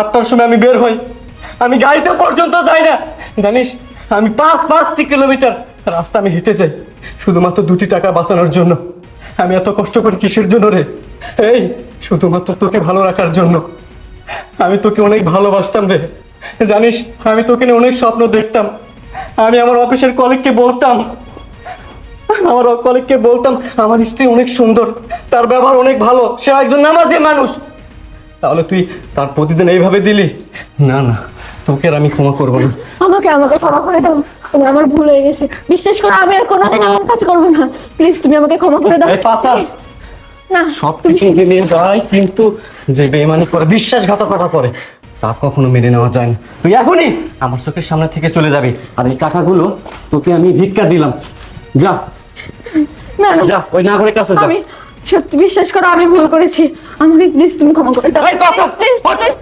8টার সময় আমি বের হই, আমি গাড়িতে পর্যন্ত যাই না, জানিস? আমি 5 কিলোমিটার রাস্তা আমি হেঁটে যাই শুধুমাত্র 2টি টাকা বাঁচানোর জন্য। আমি এত কষ্ট করি কিসের জন্য রে? এই শুধুমাত্র তোকে ভালো রাখার জন্য। আমি তোকে অনেক ভালোবাসতাম রে, জানিস? আমি তোকে নিয়ে অনেক স্বপ্ন দেখতাম। আমি আমার অফিসের কলিগকে বলতাম আমার স্ত্রী অনেক সুন্দর, তার ব্যবহার অনেক ভালো, সে একজন নামাজি মানুষ। তাহলে তুই তার প্রতিদিন এইভাবে দিলি? না না, তোকে আর আমি ক্ষমা করবো না। আমাকে আমাকে ক্ষমা করে দাও, তুমি আমার ভুল হয়ে গেছে, বিশ্বাস করো আমি আর কোনোদিন এমন কাজ করবো না। প্লিজ তুমি আমাকে ক্ষমা করে দাও। এই পাছা, Please। না সব কিছু নিয়ে যায়, কিন্তু যে বেইমানি করে, বিশ্বাসঘাতকতা করে, তা কখনো মেনে নেওয়া যায় না। তুই এখনই আমার চোখের সামনে থেকে চলে যাবি, আর এই টাকাগুলো তোকে আমি ভিক্ষা দিলাম। যা না না, যা, ওই নাগরিক কাছে যা। আমি সত্যি বিশ্বাস করো আমি ভুল করেছি, আমাকে প্লিজ তুমি ক্ষমা করে দাও। এই পাছা, প্লিজ প্লিজ